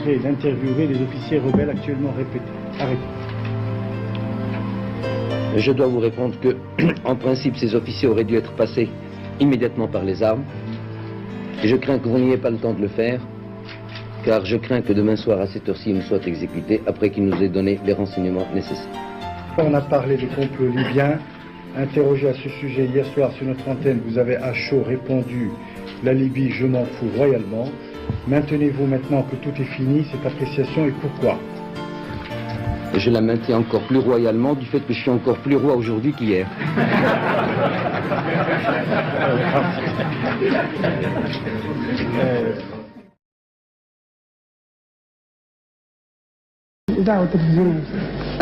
d'interviewer les officiers rebelles actuellement arrêtés. Je dois vous répondre que, en principe, ces officiers auraient dû être passés immédiatement par les armes. Et je crains que vous n'ayez pas le temps de le faire, car je crains que demain soir à cette heure-ci, ils nous soient exécutés après qu'ils nous aient donné les renseignements nécessaires. On a parlé de complot libyen. Interrogé à ce sujet hier soir sur notre antenne, vous avez à chaud répondu « La Libye, je m'en fous royalement ». Maintenez-vous maintenant que tout est fini, cette appréciation, et pourquoi? Et je la maintiens encore plus royalement du fait que je suis encore plus roi aujourd'hui qu'hier.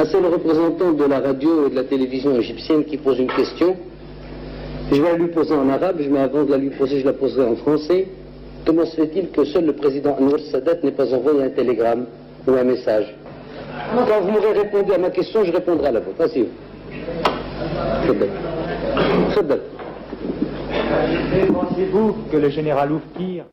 C'est le représentant de la radio et de la télévision égyptienne qui pose une question. Je vais la lui poser en arabe, mais avant de la lui poser, je la poserai en français. Comment se fait-il que seul le président Anwar Sadat n'ait pas envoyé un télégramme ou un message? Quand vous m'aurez répondu à ma question, je répondrai à la vôtre. Asseyez-vous. Pensez-vous que le général Oufkir...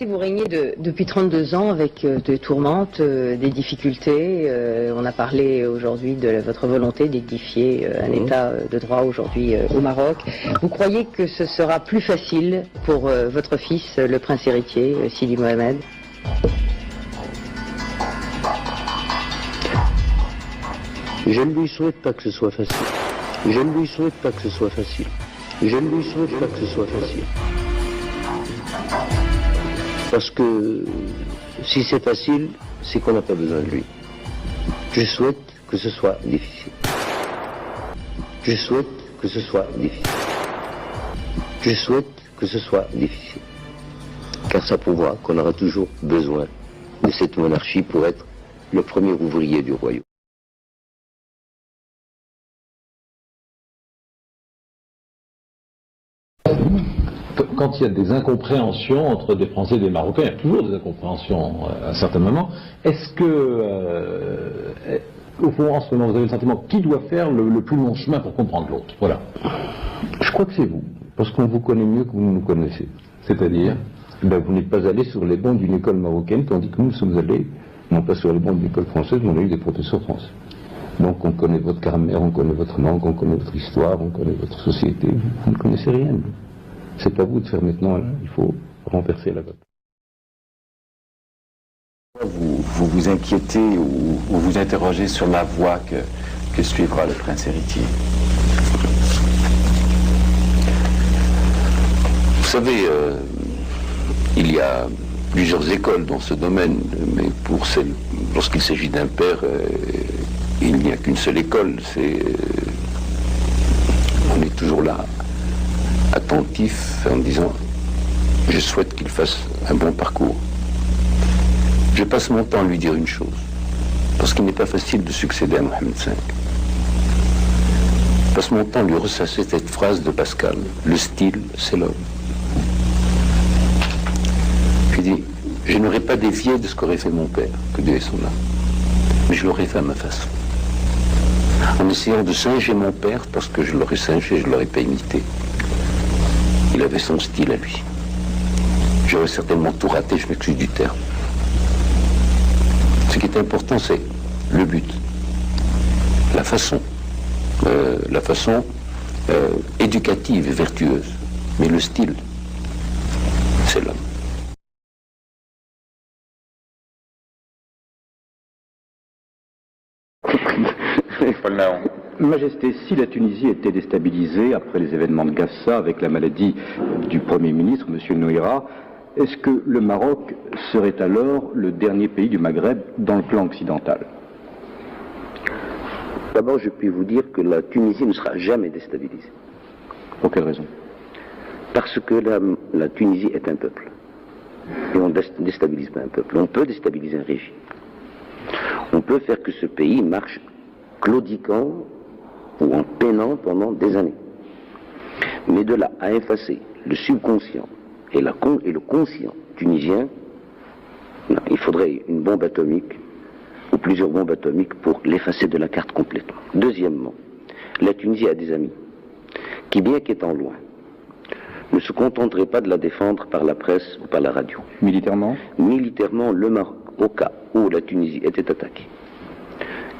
Vous régnez depuis 32 ans avec des tourmentes, des difficultés. On a parlé aujourd'hui de votre volonté d'édifier un État de droit aujourd'hui au Maroc. Vous croyez que ce sera plus facile pour votre fils, le prince héritier, Sidi Mohamed? Je ne lui souhaite pas que ce soit facile. Je ne lui souhaite pas que ce soit facile. Je ne lui souhaite pas que ce soit facile. Parce que si c'est facile, c'est qu'on n'a pas besoin de lui. Je souhaite que ce soit difficile. Je souhaite que ce soit difficile. Je souhaite que ce soit difficile. Car ça prouvera qu'on aura toujours besoin de cette monarchie pour être le premier ouvrier du royaume. Quand il y a des incompréhensions entre des Français et des Marocains, il y a toujours des incompréhensions à certains moments. Est-ce que, au fond, en ce moment, vous avez le sentiment qui doit faire le plus long chemin pour comprendre l'autre? Voilà. Je crois que c'est vous, parce qu'on vous connaît mieux que vous nous connaissez. C'est-à-dire, vous n'êtes pas allé sur les bancs d'une école marocaine, tandis que nous sommes allés, non pas sur les bancs d'une école française, mais on a eu des professeurs français. Donc on connaît votre grammaire, on connaît votre langue, on connaît votre histoire, on connaît votre société. Vous ne connaissez rien. C'est pas vous de faire maintenant, là. Il faut renverser la vapeur. Vous vous inquiétez ou vous interrogez sur la voie que suivra le prince héritier. Vous savez, il y a plusieurs écoles dans ce domaine, mais lorsqu'il s'agit d'un père, il n'y a qu'une seule école. On est toujours là, attentif, en disant je souhaite qu'il fasse un bon parcours. Je passe mon temps à lui dire une chose, parce qu'il n'est pas facile de succéder à Mohamed V. Je passe mon temps à lui ressasser cette phrase de Pascal, le style, c'est l'homme. Je dis, je n'aurais pas dévié de ce qu'aurait fait mon père, que Dieu ait son âme, mais je l'aurais fait à ma façon. En essayant de singer mon père, parce que je l'aurais singé, je ne l'aurais pas imité. Il avait son style à lui. J'aurais certainement tout raté, je m'excuse du terme. Ce qui est important, c'est le but, la façon éducative et vertueuse. Mais le style, c'est l'homme. Majesté, si la Tunisie était déstabilisée après les événements de Gassa avec la maladie du Premier ministre, M. Nouira, est-ce que le Maroc serait alors le dernier pays du Maghreb dans le plan occidental? D'abord, je puis vous dire que la Tunisie ne sera jamais déstabilisée. Pour quelle raison? Parce que la Tunisie est un peuple. Et on ne déstabilise pas un peuple. On peut déstabiliser un régime. On peut faire que ce pays marche claudiquant ou en peinant pendant des années. Mais de là à effacer le subconscient et le conscient tunisien, non, il faudrait une bombe atomique ou plusieurs bombes atomiques pour l'effacer de la carte complètement. Deuxièmement, la Tunisie a des amis qui, bien qu'étant loin, ne se contenterait pas de la défendre par la presse ou par la radio. Militairement? Militairement, le Maroc, au cas où la Tunisie était attaquée,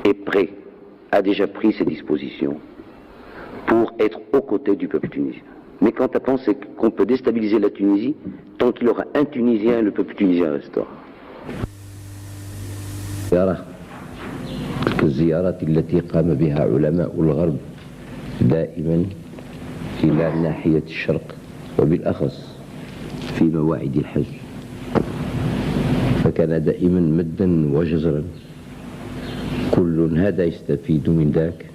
est prêt, a déjà pris ses dispositions pour être aux côtés du peuple tunisien. Mais quant à penser qu'on peut déstabiliser la Tunisie, tant qu'il y aura un Tunisien, le peuple tunisien restera. كالزيارات التي قام بها علماء الغرب دائما إلى ناحية الشرق وبالأخص في مواعيد الحج، فكان دائما مدا وجزرا، كل هذا يستفيد من ذاك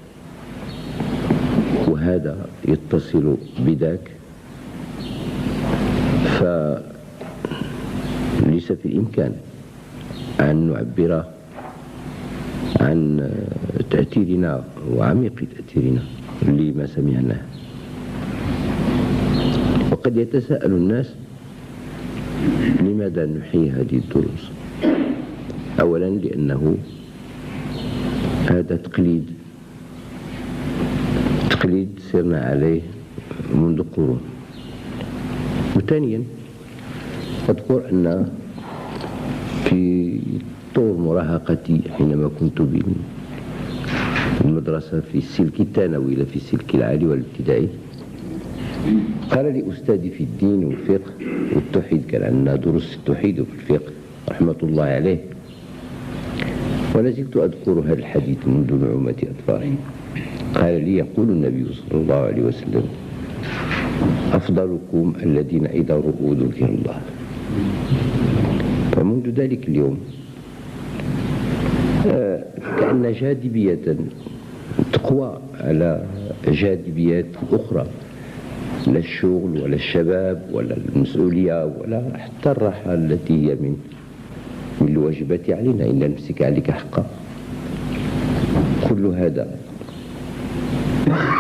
وهذا يتصل بذاك، فليس في الإمكان أن نعبر عن تأثيرنا وعميق تأثيرنا لما سمعناه. وقد يتساءل الناس لماذا نحيي هذه الدروس؟ أولا لأنه هذا تقليد سرنا عليه منذ قرون. وثانيا أذكر أن في طور مراهقتي حينما كنت بالمدرسة في السلك الثانوي لا في السلك العالي والابتدائي، قال لي أستاذي في الدين والفقه والتوحيد، كان عندنا دروس التوحيد وفي الفقه رحمة الله عليه، ولا زلت أذكر هذا الحديث منذ نعومة أطفالي. قال لي يقول النبي صلى الله عليه وسلم أفضلكم الذين إذا رؤوا ذكر الله. فمنذ ذلك اليوم كأن جاذبية تقوى على جاذبيات أخرى، لا الشغل ولا الشباب ولا المسؤولية ولا حتى الراحة التي هي من الواجبات علينا، إن نمسك عليك حقا. كل هذا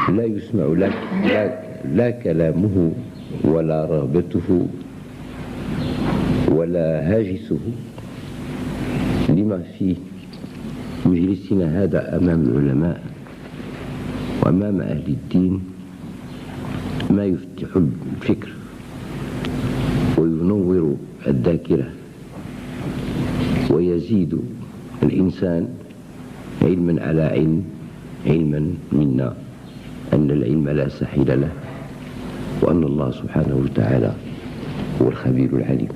لا يسمع لا كلامه ولا رغبته ولا هاجسه لما في مجلسنا هذا أمام العلماء وأمام أهل الدين ما يفتح الفكر وينور الذاكرة ويزيد الإنسان علما على علم، علما منا أن العلم لا ساحل له، وأن الله سبحانه وتعالى هو الخبير العليم.